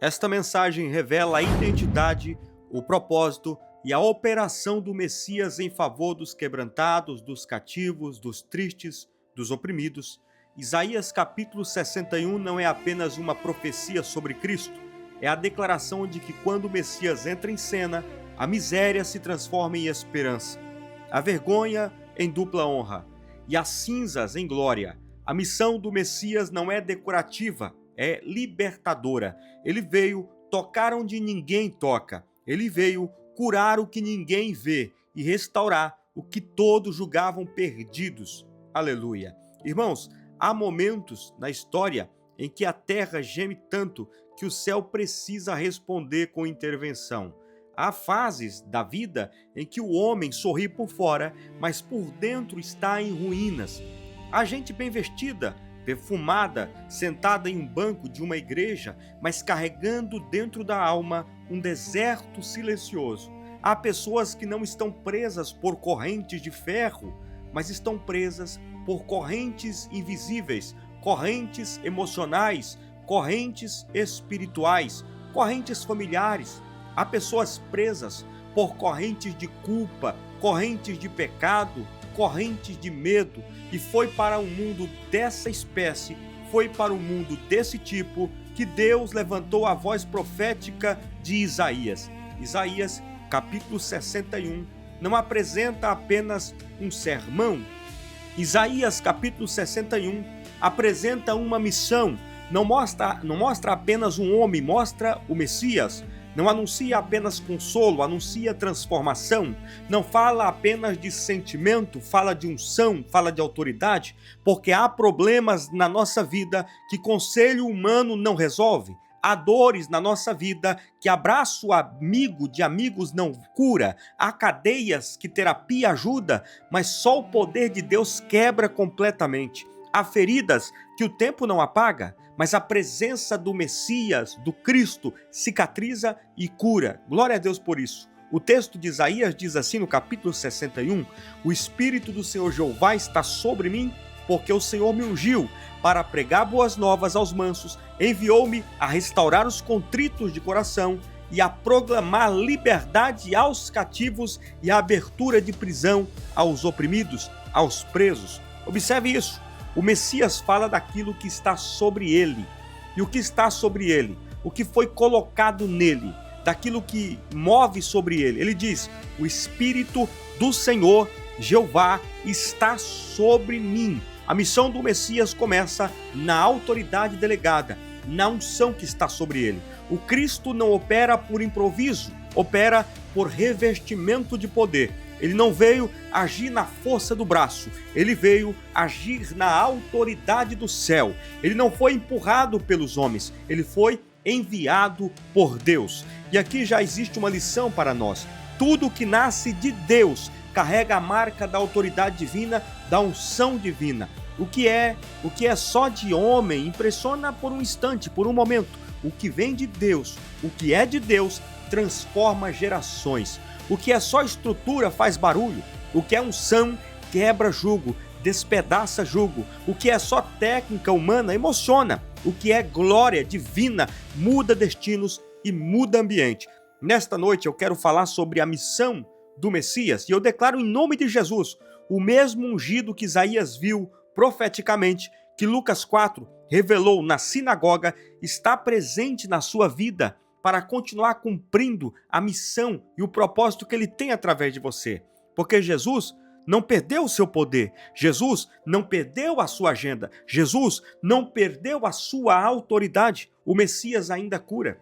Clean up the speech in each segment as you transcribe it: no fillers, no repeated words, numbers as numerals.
Esta mensagem revela a identidade, o propósito e a operação do Messias em favor dos quebrantados, dos cativos, dos tristes, dos oprimidos. Isaías capítulo 61 não é apenas uma profecia sobre Cristo, é a declaração de que quando o Messias entra em cena, a miséria se transforma em esperança, a vergonha em dupla honra e as cinzas em glória. A missão do Messias não é decorativa, é libertadora. Ele veio tocar onde ninguém toca. Ele veio curar o que ninguém vê e restaurar o que todos julgavam perdidos. Aleluia. Irmãos, há momentos na história em que a terra geme tanto que o céu precisa responder com intervenção. Há fases da vida em que o homem sorri por fora, mas por dentro está em ruínas. Há gente bem vestida, perfumada, sentada em um banco de uma igreja, mas carregando dentro da alma um deserto silencioso. Há pessoas que não estão presas por correntes de ferro, mas estão presas por correntes invisíveis, correntes emocionais, correntes espirituais, correntes familiares. Há pessoas presas por correntes de culpa, correntes de pecado, correntes de medo, e foi para um mundo dessa espécie, foi para um mundo desse tipo que Deus levantou a voz profética de Isaías. Isaías, capítulo 61, não apresenta apenas um sermão. Isaías, capítulo 61, apresenta uma missão. Não mostra apenas um homem, mostra o Messias. Não anuncia apenas consolo, anuncia transformação. Não fala apenas de sentimento, fala de unção, fala de autoridade, porque há problemas na nossa vida que conselho humano não resolve. Há dores na nossa vida que abraço amigo de amigos não cura. Há cadeias que terapia ajuda, mas só o poder de Deus quebra completamente. Há feridas que o tempo não apaga, mas a presença do Messias, do Cristo, cicatriza e cura. Glória a Deus por isso. O texto de Isaías diz assim no capítulo 61, o Espírito do Senhor Jeová está sobre mim, porque o Senhor me ungiu para pregar boas novas aos mansos, enviou-me a restaurar os contritos de coração e a proclamar liberdade aos cativos e a abertura de prisão aos oprimidos, aos presos. Observe isso. O Messias fala daquilo que está sobre ele. E o que está sobre ele? O que foi colocado nele? Daquilo que move sobre ele. Ele diz, o Espírito do Senhor, Jeová, está sobre mim. A missão do Messias começa na autoridade delegada, na unção que está sobre ele. O Cristo não opera por improviso, opera por revestimento de poder. Ele não veio agir na força do braço, ele veio agir na autoridade do céu. Ele não foi empurrado pelos homens, ele foi enviado por Deus. E aqui já existe uma lição para nós. Tudo que nasce de Deus carrega a marca da autoridade divina, da unção divina. O que é só de homem impressiona por um instante, por um momento. O que vem de Deus, o que é de Deus, transforma gerações. O que é só estrutura faz barulho. O que é unção quebra jugo, despedaça jugo. O que é só técnica humana emociona. O que é glória divina muda destinos e muda ambiente. Nesta noite eu quero falar sobre a missão do Messias e eu declaro em nome de Jesus, o mesmo ungido que Isaías viu profeticamente, que Lucas 4 revelou na sinagoga, está presente na sua vida para continuar cumprindo a missão e o propósito que ele tem através de você. Porque Jesus não perdeu o seu poder, Jesus não perdeu a sua agenda, Jesus não perdeu a sua autoridade. O Messias ainda cura,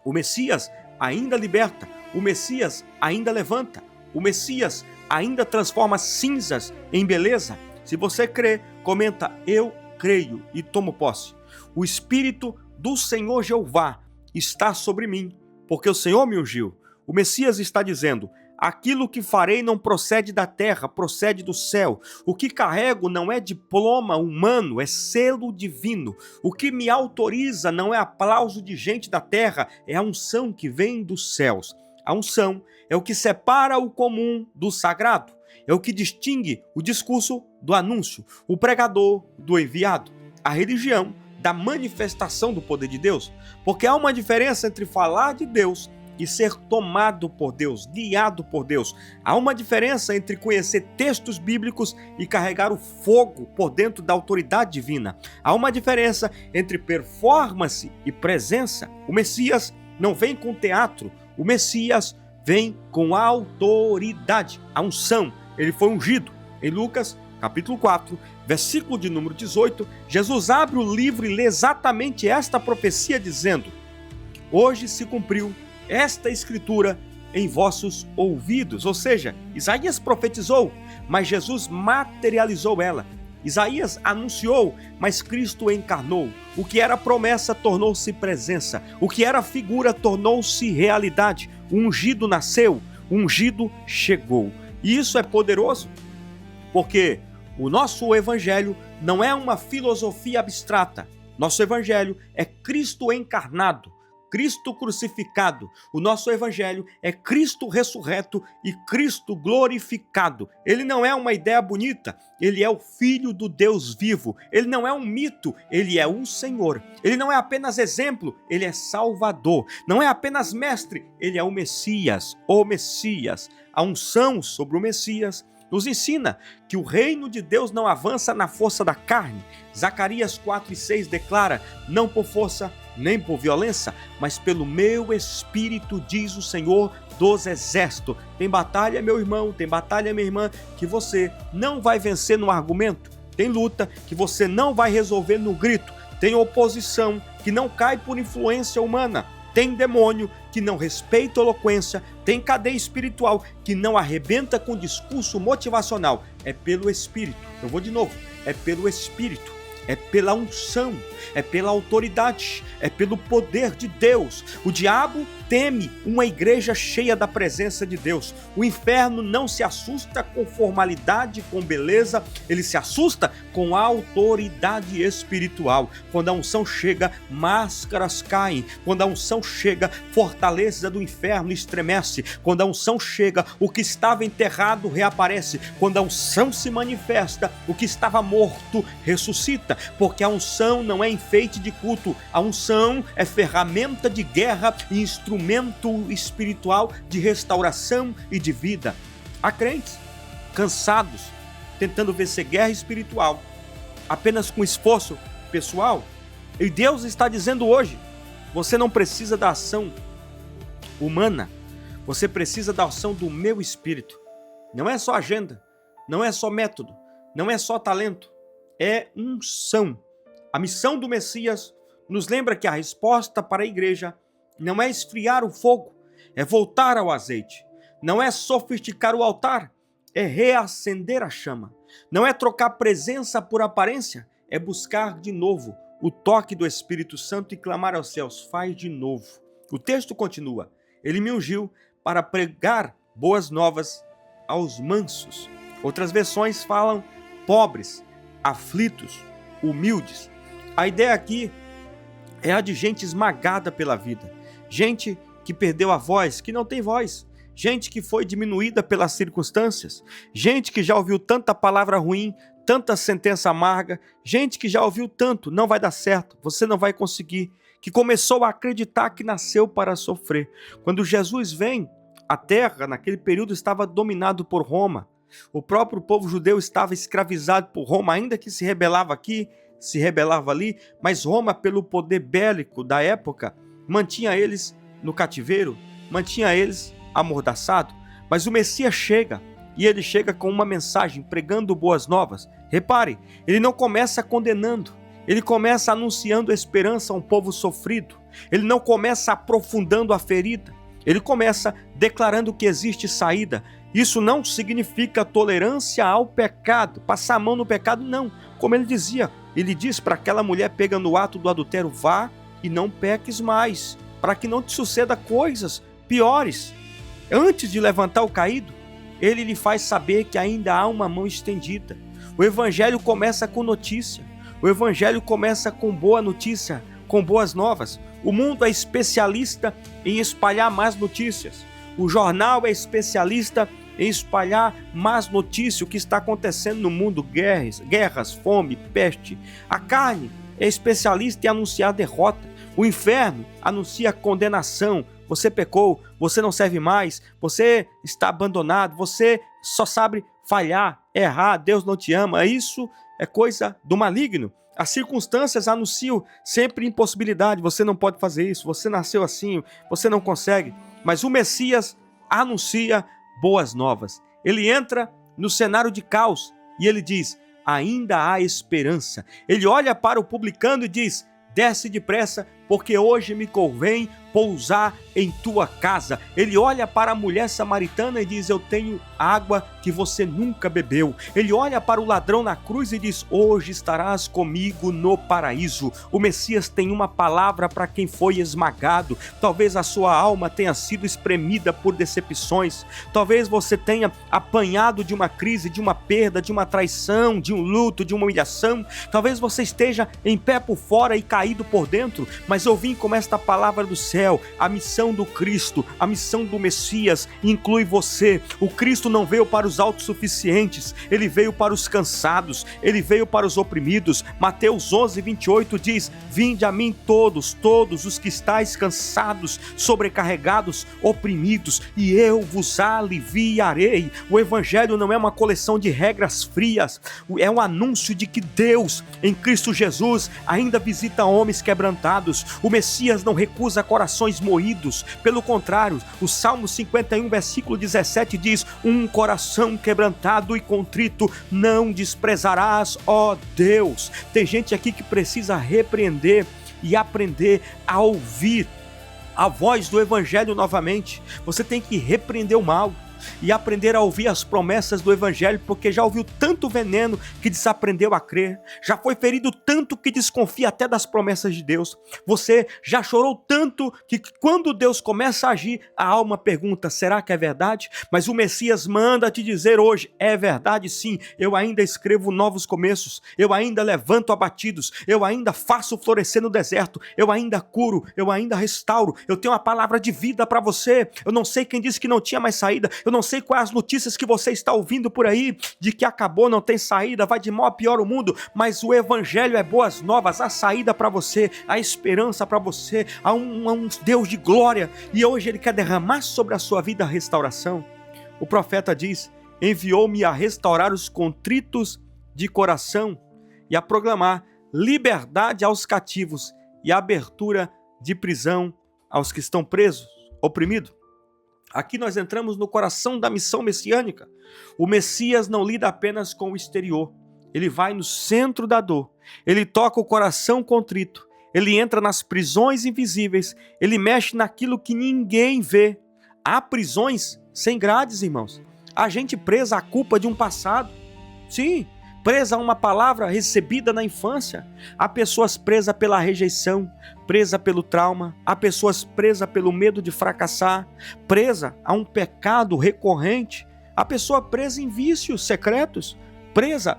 o Messias ainda liberta, o Messias ainda levanta, o Messias ainda transforma cinzas em beleza. Se você crê, comenta, eu creio e tomo posse. O Espírito do Senhor Jeová está sobre mim, porque o Senhor me ungiu. O Messias está dizendo, aquilo que farei não procede da terra, procede do céu. O que carrego não é diploma humano, é selo divino. O que me autoriza não é aplauso de gente da terra, é a unção que vem dos céus. A unção é o que separa o comum do sagrado, é o que distingue o discurso do anúncio, o pregador do enviado, a religião da manifestação do poder de Deus? Porque há uma diferença entre falar de Deus e ser tomado por Deus, guiado por Deus. Há uma diferença entre conhecer textos bíblicos e carregar o fogo por dentro da autoridade divina. Há uma diferença entre performance e presença. O Messias não vem com teatro, o Messias vem com autoridade, a unção. Ele foi ungido. Em Lucas, capítulo 4, versículo de número 18, Jesus abre o livro e lê exatamente esta profecia dizendo: hoje se cumpriu esta escritura em vossos ouvidos. Ou seja, Isaías profetizou, mas Jesus materializou ela. Isaías anunciou, mas Cristo encarnou. O que era promessa tornou-se presença. O que era figura tornou-se realidade. O ungido nasceu, o ungido chegou. E isso é poderoso, porque o nosso evangelho não é uma filosofia abstrata. Nosso evangelho é Cristo encarnado, Cristo crucificado. O nosso evangelho é Cristo ressurreto e Cristo glorificado. Ele não é uma ideia bonita, ele é o Filho do Deus vivo. Ele não é um mito, ele é o Senhor. Ele não é apenas exemplo, ele é Salvador. Não é apenas mestre, ele é o Messias, o Messias. A unção sobre o Messias nos ensina que o reino de Deus não avança na força da carne. Zacarias 4:6 declara: não por força nem por violência, mas pelo meu Espírito, diz o Senhor dos Exércitos. Tem batalha, meu irmão, tem batalha, minha irmã, que você não vai vencer no argumento. Tem luta que você não vai resolver no grito. Tem oposição que não cai por influência humana. Tem demônio que não respeita a eloquência. Tem cadeia espiritual que não arrebenta com discurso motivacional. É pelo Espírito. Eu vou de novo. É pelo Espírito. É pela unção, é pela autoridade, é pelo poder de Deus. O diabo teme uma igreja cheia da presença de Deus. O inferno não se assusta com formalidade, com beleza, ele se assusta com a autoridade espiritual. Quando a unção chega, máscaras caem. Quando a unção chega, fortaleza do inferno estremece. Quando a unção chega, o que estava enterrado reaparece. Quando a unção se manifesta, o que estava morto ressuscita. Porque a unção não é enfeite de culto, a unção é ferramenta de guerra e instrumento espiritual de restauração e de vida. Há crentes cansados, tentando vencer guerra espiritual, apenas com esforço pessoal, e Deus está dizendo hoje: você não precisa da ação humana, você precisa da ação do meu Espírito. Não é só agenda, não é só método, não é só talento, é unção. A missão do Messias nos lembra que a resposta para a igreja não é esfriar o fogo, é voltar ao azeite. Não é sofisticar o altar, é reacender a chama. Não é trocar presença por aparência, é buscar de novo o toque do Espírito Santo e clamar aos céus: faz de novo. O texto continua: ele me ungiu para pregar boas novas aos mansos. Outras versões falam pobres, aflitos, humildes. A ideia aqui é a de gente esmagada pela vida, gente que perdeu a voz, que não tem voz, gente que foi diminuída pelas circunstâncias, gente que já ouviu tanta palavra ruim, tanta sentença amarga, gente que já ouviu tanto: não vai dar certo, você não vai conseguir, que começou a acreditar que nasceu para sofrer. Quando Jesus vem, a terra naquele período estava dominado por Roma. O próprio povo judeu estava escravizado por Roma, ainda que se rebelava aqui, se rebelava ali, mas Roma, pelo poder bélico da época, mantinha eles no cativeiro, mantinha eles amordaçados. Mas o Messias chega, e ele chega com uma mensagem, pregando boas novas. Repare, ele não começa condenando, ele começa anunciando esperança a um povo sofrido. Ele não começa aprofundando a ferida, ele começa declarando que existe saída. Isso não significa tolerância ao pecado, passar a mão no pecado, não. Como ele dizia, ele diz para aquela mulher pega no ato do adultério: vá e não peques mais, para que não te suceda coisas piores. Antes de levantar o caído, ele lhe faz saber que ainda há uma mão estendida. O evangelho começa com notícia, o evangelho começa com boa notícia, com boas novas. O mundo é especialista em espalhar más notícias. O jornal é especialista em espalhar más notícias, o que está acontecendo no mundo: guerras, fome, peste. A carne é especialista em anunciar derrota. O inferno anuncia condenação. Você pecou, você não serve mais, você está abandonado, você só sabe falhar, errar, Deus não te ama. Isso é coisa do maligno. As circunstâncias anunciam sempre impossibilidade. Você não pode fazer isso, você nasceu assim, você não consegue. Mas o Messias anuncia boas novas. Ele entra no cenário de caos e ele diz: ainda há esperança. Ele olha para o publicano e diz: desce depressa, porque hoje me convém pousar em tua casa. Ele olha para a mulher samaritana e diz: eu tenho água que você nunca bebeu. Ele olha para o ladrão na cruz e diz: hoje estarás comigo no paraíso. O Messias tem uma palavra para quem foi esmagado. Talvez a sua alma tenha sido espremida por decepções. Talvez você tenha apanhado de uma crise, de uma perda, de uma traição, de um luto, de uma humilhação. Talvez você esteja em pé por fora e caído por dentro, mas eu vim com esta palavra do céu. A missão do Cristo, a missão do Messias inclui você. O Cristo não veio para os autossuficientes, ele veio para os cansados, ele veio para os oprimidos. Mateus 11:28 diz: vinde a mim todos os que estáis cansados, sobrecarregados, oprimidos, e eu vos aliviarei. O Evangelho não é uma coleção de regras frias, é um anúncio de que Deus, em Cristo Jesus, ainda visita homens quebrantados. O Messias não recusa corações moídos, pelo contrário, o Salmo 51, versículo 17 diz: um coração quebrantado e contrito não desprezarás, ó Deus. Tem gente aqui que precisa repreender e aprender a ouvir a voz do Evangelho novamente. Você tem que repreender o mal e aprender a ouvir as promessas do Evangelho, porque já ouviu tanto veneno que desaprendeu a crer, já foi ferido tanto que desconfia até das promessas de Deus. Você já chorou tanto que quando Deus começa a agir, a alma pergunta: será que é verdade? Mas o Messias manda te dizer hoje: é verdade sim, eu ainda escrevo novos começos, eu ainda levanto abatidos, eu ainda faço florescer no deserto, eu ainda curo, eu ainda restauro, eu tenho uma palavra de vida para você. Eu não sei quem disse que não tinha mais saída, eu não sei quais as notícias que você está ouvindo por aí, de que acabou, não tem saída, vai de mal a pior o mundo, mas o Evangelho é boas novas, há saída para você, há esperança para você, há um Deus de glória, e hoje Ele quer derramar sobre a sua vida a restauração. O profeta diz: enviou-me a restaurar os contritos de coração e a proclamar liberdade aos cativos e abertura de prisão aos que estão presos, oprimidos. Aqui nós entramos no coração da missão messiânica. O Messias não lida apenas com o exterior. Ele vai no centro da dor. Ele toca o coração contrito. Ele entra nas prisões invisíveis. Ele mexe naquilo que ninguém vê. Há prisões sem grades, irmãos. Há gente presa à culpa de um passado. Sim, presa a uma palavra recebida na infância. Há pessoas presas pela rejeição, presa pelo trauma. Há pessoas presas pelo medo de fracassar, presa a um pecado recorrente. Há pessoa presa em vícios secretos, presa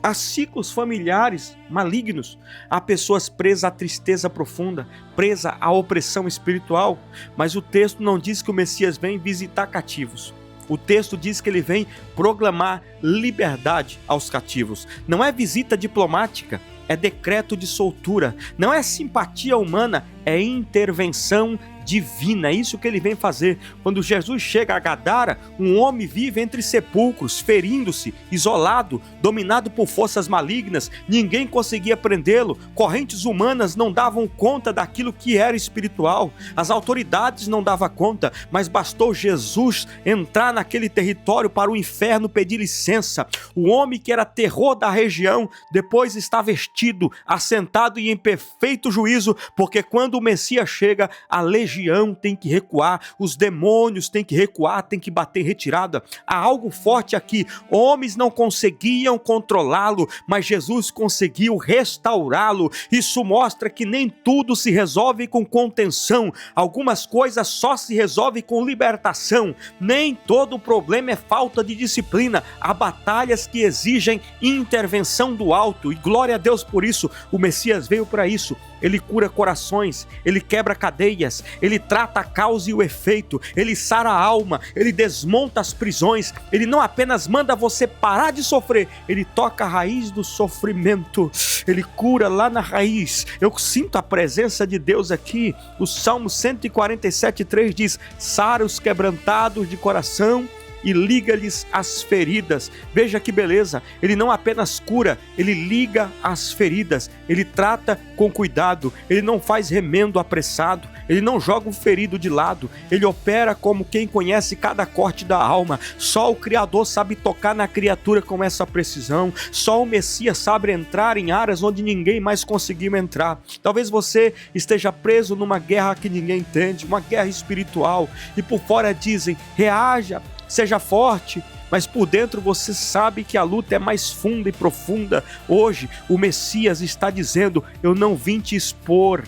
a ciclos familiares malignos. Há pessoas presas à tristeza profunda, presa à opressão espiritual. Mas o texto não diz que o Messias vem visitar cativos. O texto diz que ele vem proclamar liberdade aos cativos. Não é visita diplomática, é decreto de soltura. Não é simpatia humana, é intervenção divina. É isso que ele vem fazer. Quando Jesus chega a Gadara, um homem vive entre sepulcros, ferindo-se, isolado, dominado por forças malignas. Ninguém conseguia prendê-lo. Correntes humanas não davam conta daquilo que era espiritual. As autoridades não davam conta, mas bastou Jesus entrar naquele território para o inferno pedir licença. O homem que era terror da região, depois está vestido, assentado e em perfeito juízo, porque quando o Messias chega, a legião tem que recuar, os demônios têm que recuar, tem que bater retirada. Há algo forte aqui. Homens não conseguiam controlá-lo, mas Jesus conseguiu restaurá-lo. Isso mostra que nem tudo se resolve com contenção. Algumas coisas só se resolvem com libertação. Nem todo problema é falta de disciplina. Há batalhas que exigem intervenção do alto, e glória a Deus por isso. O Messias veio para isso. ele cura corações, ele quebra cadeias, ele trata a causa e o efeito, ele sara a alma, ele desmonta as prisões, ele não apenas manda você parar de sofrer, ele toca a raiz do sofrimento, ele cura lá na raiz. Eu sinto a presença de Deus aqui. O Salmo 147:3 diz: sara os quebrantados de coração e liga-lhes as feridas. Veja que beleza, ele não apenas cura, ele liga as feridas, ele trata com cuidado, ele não faz remendo apressado, ele não joga o ferido de lado, ele opera como quem conhece cada corte da alma. Só o Criador sabe tocar na criatura com essa precisão, só o Messias sabe entrar em áreas onde ninguém mais conseguiu entrar. Talvez você esteja preso numa guerra que ninguém entende, uma guerra espiritual, e por fora dizem: reaja, seja forte, mas por dentro você sabe que a luta é mais funda e profunda. Hoje o Messias está dizendo: eu não vim te expor,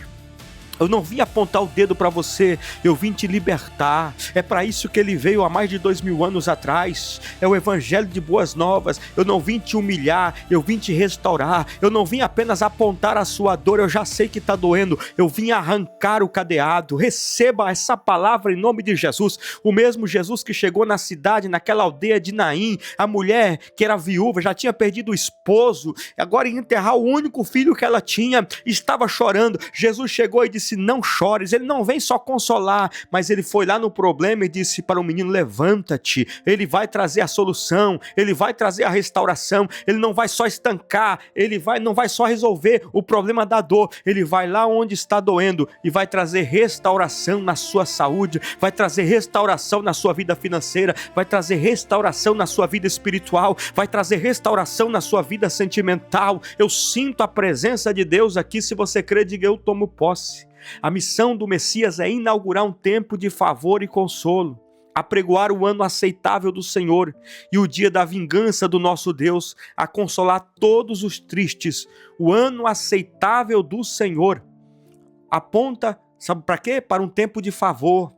eu não vim apontar o dedo para você, eu vim te libertar. É para isso que ele veio há mais de 2000 anos atrás. É o evangelho de boas novas. Eu não vim te humilhar, eu vim te restaurar. Eu não vim apenas apontar a sua dor, eu já sei que está doendo. Eu vim arrancar o cadeado. Receba essa palavra em nome de Jesus. O mesmo Jesus que chegou na cidade, naquela aldeia de Naim, a mulher que era viúva, já tinha perdido o esposo, agora ia enterrar o único filho que ela tinha, estava chorando. Jesus chegou e disse: não chores. Ele não vem só consolar, mas ele foi lá no problema e disse para o menino: levanta-te. Ele vai trazer a solução, ele vai trazer a restauração. Ele não vai só estancar, não vai só resolver o problema da dor, ele vai lá onde está doendo e vai trazer restauração na sua saúde, vai trazer restauração na sua vida financeira, vai trazer restauração na sua vida espiritual, vai trazer restauração na sua vida sentimental. Eu sinto a presença de Deus aqui. Se você crê, diga: eu tomo posse. A missão do Messias é inaugurar um tempo de favor e consolo, apregoar o ano aceitável do Senhor e o dia da vingança do nosso Deus, a consolar todos os tristes. O ano aceitável do Senhor aponta, sabe para quê? Para um tempo de favor,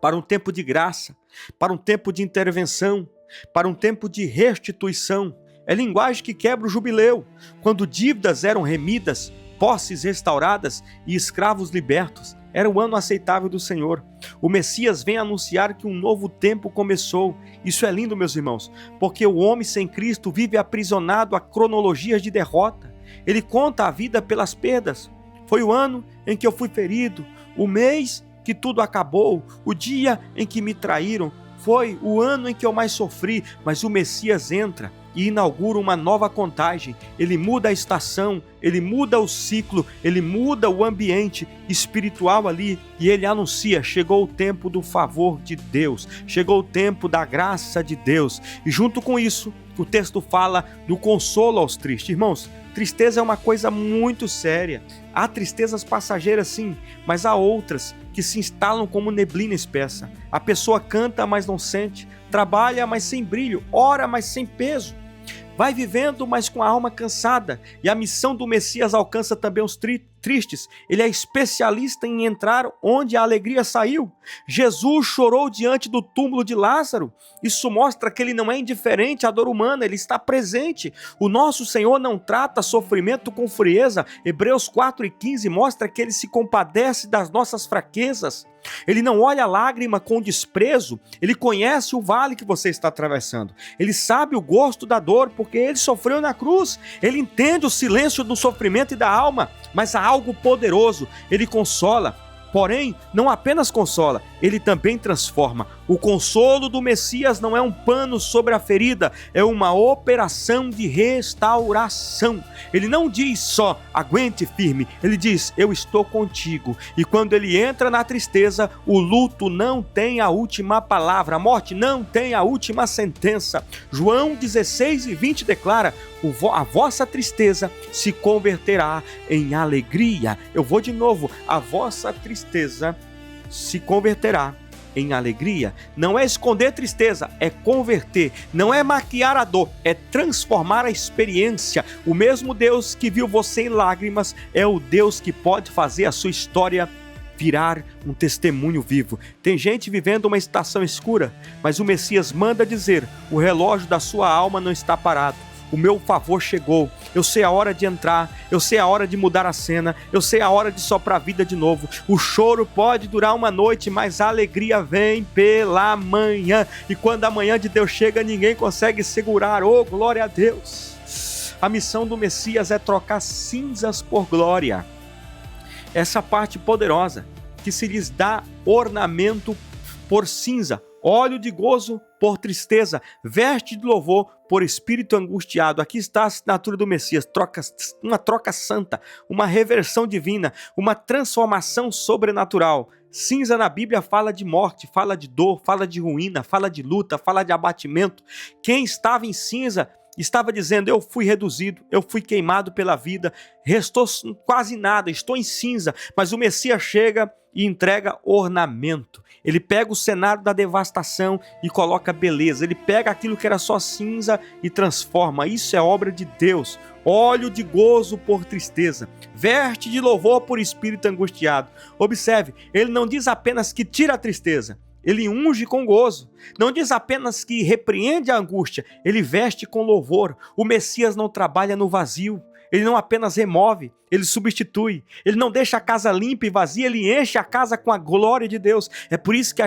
para um tempo de graça, para um tempo de intervenção, para um tempo de restituição. É linguagem que quebra o jubileu, quando dívidas eram remidas, posses restauradas e escravos libertos. Era o ano aceitável do Senhor. O Messias vem anunciar que um novo tempo começou. Isso é lindo, meus irmãos, porque o homem sem Cristo vive aprisionado a cronologias de derrota. Ele conta a vida pelas perdas. Foi o ano em que eu fui ferido, o mês que tudo acabou, o dia em que me traíram. Foi o ano em que eu mais sofri, mas o Messias entra e inaugura uma nova contagem. Ele muda a estação, ele muda o ciclo, ele muda o ambiente espiritual ali e ele anuncia: chegou o tempo do favor de Deus, chegou o tempo da graça de Deus. E junto com isso, o texto fala do consolo aos tristes. Irmãos, tristeza é uma coisa muito séria. Há tristezas passageiras sim, mas há outras que se instalam como neblina espessa. A pessoa canta, mas não sente, trabalha, mas sem brilho, ora, mas sem peso. Vai vivendo, mas com a alma cansada. E a missão do Messias alcança também os tristes. Ele é especialista em entrar onde a alegria saiu. Jesus chorou diante do túmulo de Lázaro. Isso mostra que ele não é indiferente à dor humana, ele está presente. O nosso Senhor não trata sofrimento com frieza. Hebreus 4:15 mostra que ele se compadece das nossas fraquezas. Ele não olha a lágrima com desprezo, ele conhece o vale que você está atravessando. Ele sabe o gosto da dor, porque ele sofreu na cruz. Ele entende o silêncio do sofrimento e da alma, mas há algo poderoso. Ele consola, porém, não apenas consola, ele também transforma. O consolo do Messias não é um pano sobre a ferida, é uma operação de restauração. Ele não diz só: aguente firme, ele diz: eu estou contigo. E quando ele entra na tristeza, o luto não tem a última palavra, a morte não tem a última sentença. João 16:20 declara: a vossa tristeza se converterá em alegria. Eu vou de novo: a vossa tristeza se converterá em alegria. Não é esconder tristeza, é converter. Não é maquiar a dor, é transformar a experiência. O mesmo Deus que viu você em lágrimas é o Deus que pode fazer a sua história virar um testemunho vivo. Tem gente vivendo uma estação escura, mas o Messias manda dizer: o relógio da sua alma não está parado. o meu favor chegou, eu sei a hora de entrar, eu sei a hora de mudar a cena, eu sei a hora de soprar a vida de novo. O choro pode durar uma noite, mas a alegria vem pela manhã, e quando a manhã de Deus chega, ninguém consegue segurar. Oh, glória a Deus! A missão do Messias é trocar cinzas por glória. Essa parte poderosa, que se lhes dá ornamento por cinza, óleo de gozo por tristeza, veste de louvor por espírito angustiado. Aqui está a assinatura do Messias, uma troca santa, uma reversão divina, uma transformação sobrenatural. Cinza na Bíblia fala de morte, fala de dor, fala de ruína, fala de luta, fala de abatimento. Quem estava em cinza estava dizendo: eu fui reduzido, eu fui queimado pela vida, restou quase nada, estou em cinza. Mas o Messias chega e entrega ornamento. Ele pega o cenário da devastação e coloca beleza. Ele pega aquilo que era só cinza e transforma. Isso é obra de Deus. Óleo de gozo por tristeza, veste de louvor por espírito angustiado. Observe, ele não diz apenas que tira a tristeza, ele unge com gozo. Não diz apenas que repreende a angústia, ele veste com louvor. O Messias não trabalha no vazio. Ele não apenas remove, ele substitui. Ele não deixa a casa limpa e vazia, ele enche a casa com a glória de Deus. É por isso que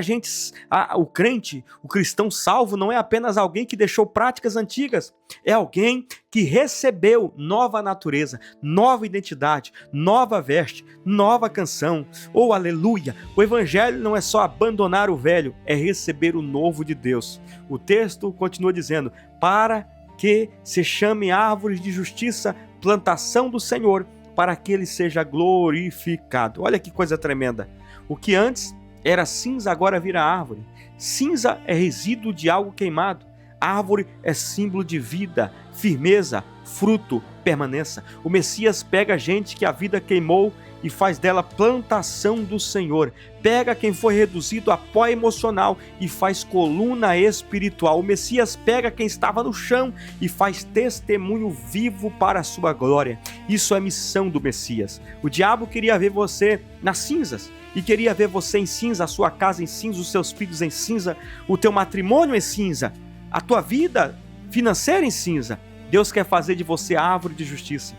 o crente, o cristão salvo, não é apenas alguém que deixou práticas antigas. É alguém que recebeu nova natureza, nova identidade, nova veste, nova canção. Oh, aleluia! O evangelho não é só abandonar o velho, é receber o novo de Deus. O texto continua dizendo: para que se chame árvores de justiça, plantação do Senhor, para que ele seja glorificado. Olha que coisa tremenda. O que antes era cinza agora vira árvore. Cinza é resíduo de algo queimado. Árvore é símbolo de vida, firmeza, fruto, permanência. O Messias pega a gente que a vida queimou e faz dela plantação do Senhor. Pega quem foi reduzido a pó emocional e faz coluna espiritual. O Messias pega quem estava no chão e faz testemunho vivo para a sua glória. Isso é missão do Messias. O diabo queria ver você nas cinzas e queria ver você em cinza, a sua casa em cinza, os seus filhos em cinza, o teu matrimônio em cinza, a tua vida financeira em cinza. Deus quer fazer de você árvore de justiça.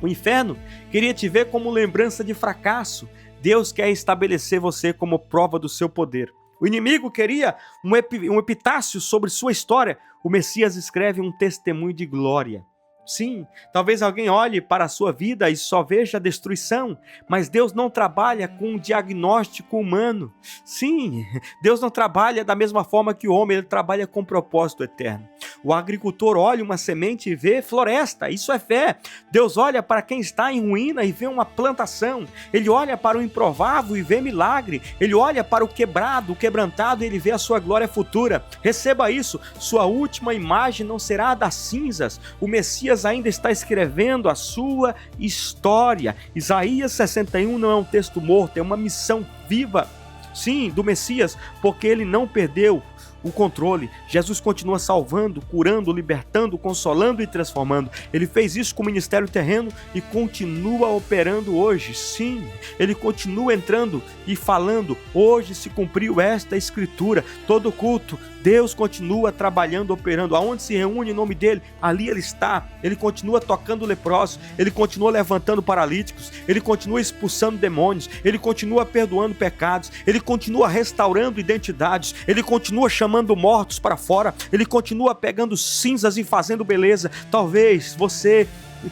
O inferno queria te ver como lembrança de fracasso. Deus quer estabelecer você como prova do seu poder. O inimigo queria um epitácio sobre sua história. O Messias escreve um testemunho de glória. Sim, talvez alguém olhe para a sua vida e só veja destruição, mas Deus não trabalha com um diagnóstico humano. Sim, Deus não trabalha da mesma forma que o homem, ele trabalha com propósito eterno. O agricultor olha uma semente e vê floresta, isso é fé. Deus olha para quem está em ruína e vê uma plantação. Ele olha para o improvável e vê milagre. Ele olha para o quebrado, o quebrantado, e ele vê a sua glória futura. Receba isso, sua última imagem não será a das cinzas. O Messias ainda está escrevendo a sua história. Isaías 61 não é um texto morto, é uma missão viva, sim, do Messias, porque ele não perdeu o controle. Jesus continua salvando, curando, libertando, consolando e transformando. Ele fez isso com o ministério terreno e continua operando hoje. Sim, ele continua entrando e falando. Hoje se cumpriu esta escritura. Todo culto, Deus continua trabalhando, operando. Aonde se reúne em nome dele, ali ele está. Ele continua tocando leprosos, ele continua levantando paralíticos, ele continua expulsando demônios, ele continua perdoando pecados, ele continua restaurando identidades, ele continua chamando mortos para fora, ele continua pegando cinzas e fazendo beleza. Talvez você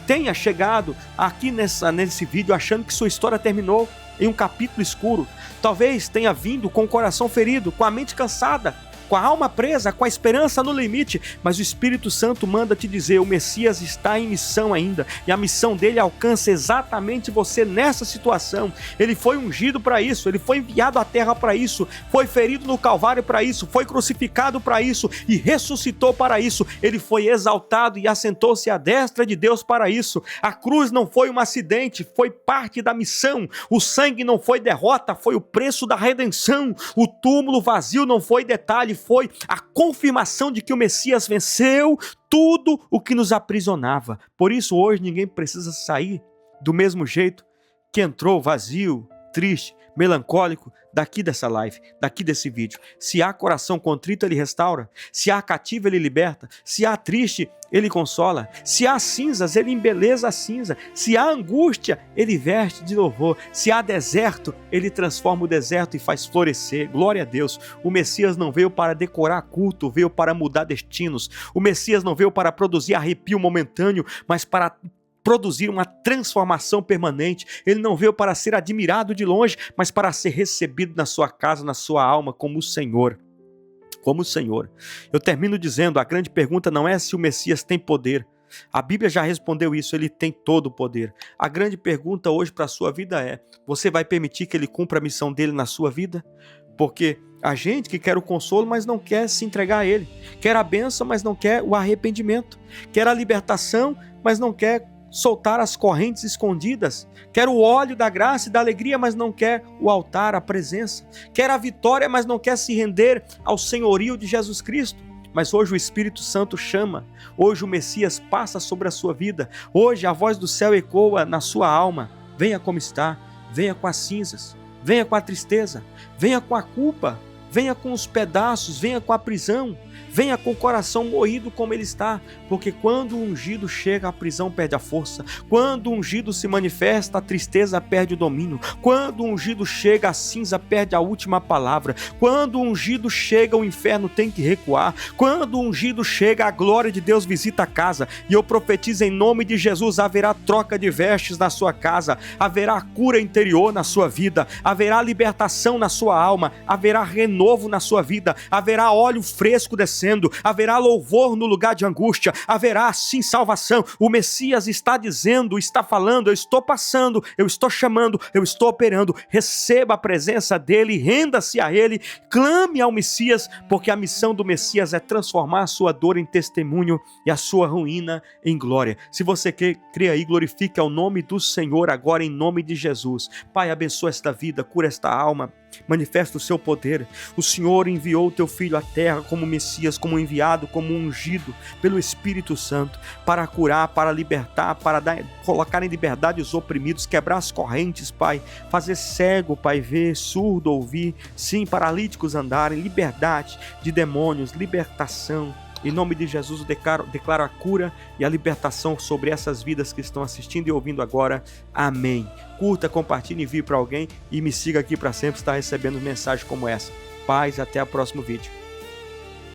tenha chegado aqui nesse vídeo achando que sua história terminou em um capítulo escuro. Talvez tenha vindo com o coração ferido, com a mente cansada, com a alma presa, com a esperança no limite, mas o Espírito Santo manda te dizer: o Messias está em missão ainda, e a missão dele alcança exatamente você nessa situação. Ele foi ungido para isso, ele foi enviado à terra para isso, foi ferido no Calvário para isso, foi crucificado para isso e ressuscitou para isso. Ele foi exaltado e assentou-se à destra de Deus para isso. A cruz não foi um acidente, foi parte da missão. O sangue não foi derrota, foi o preço da redenção. O túmulo vazio não foi detalhe, foi a confirmação de que o Messias venceu tudo o que nos aprisionava. Por isso hoje ninguém precisa sair do mesmo jeito que entrou, vazio, triste, melancólico, daqui dessa live, daqui desse vídeo. Se há coração contrito, ele restaura. Se há cativo, ele liberta. Se há triste, ele consola. Se há cinzas, ele embeleza a cinza. Se há angústia, ele veste de louvor. Se há deserto, ele transforma o deserto e faz florescer. Glória a Deus. O Messias não veio para decorar culto, veio para mudar destinos. O Messias não veio para produzir arrepio momentâneo, mas para produzir uma transformação permanente. Ele não veio para ser admirado de longe, mas para ser recebido na sua casa, na sua alma, como o Senhor. Como o Senhor. Eu termino dizendo, a grande pergunta não é se o Messias tem poder. A Bíblia já respondeu isso, ele tem todo o poder. A grande pergunta hoje para a sua vida é, você vai permitir que ele cumpra a missão dele na sua vida? Porque a gente que quer o consolo, mas não quer se entregar a ele. Quer a bênção, mas não quer o arrependimento. Quer a libertação, mas não quer soltar as correntes escondidas. Quer o óleo da graça e da alegria, mas não quer o altar, a presença. Quer a vitória, mas não quer se render ao senhorio de Jesus Cristo. Mas hoje o Espírito Santo chama. Hoje o Messias passa sobre a sua vida. Hoje a voz do céu ecoa na sua alma. Venha como está. Venha com as cinzas. Venha com a tristeza. Venha com a culpa. Venha com os pedaços. Venha com a prisão. Venha com o coração moído como ele está, porque quando o ungido chega, a prisão perde a força. Quando o ungido se manifesta, a tristeza perde o domínio. Quando o ungido chega, a cinza perde a última palavra. Quando o ungido chega, o inferno tem que recuar. Quando o ungido chega, a glória de Deus visita a casa. E eu profetizo em nome de Jesus, haverá troca de vestes na sua casa, haverá cura interior na sua vida, haverá libertação na sua alma, haverá renovo na sua vida, haverá óleo fresco descendo, haverá louvor no lugar de angústia, haverá sim salvação. O Messias está dizendo, está falando, eu estou passando, eu estou chamando, eu estou operando. Receba a presença dele, renda-se a ele, clame ao Messias, porque a missão do Messias é transformar a sua dor em testemunho e a sua ruína em glória. Se você crê aí, glorifique ao nome do Senhor agora em nome de Jesus. Pai, abençoa esta vida, cura esta alma, manifesta o seu poder. O Senhor enviou o teu filho à terra como Messias, como enviado, como ungido pelo Espírito Santo para curar, para libertar, para colocar em liberdade os oprimidos, quebrar as correntes, Pai, fazer cego, Pai, ver, surdo ouvir, sim, paralíticos andarem, liberdade de demônios, libertação. Em nome de Jesus, eu declaro a cura e a libertação sobre essas vidas que estão assistindo e ouvindo agora. Amém. Curta, compartilhe, envie para alguém e me siga aqui para sempre estar recebendo mensagens como essa. Paz, até o próximo vídeo.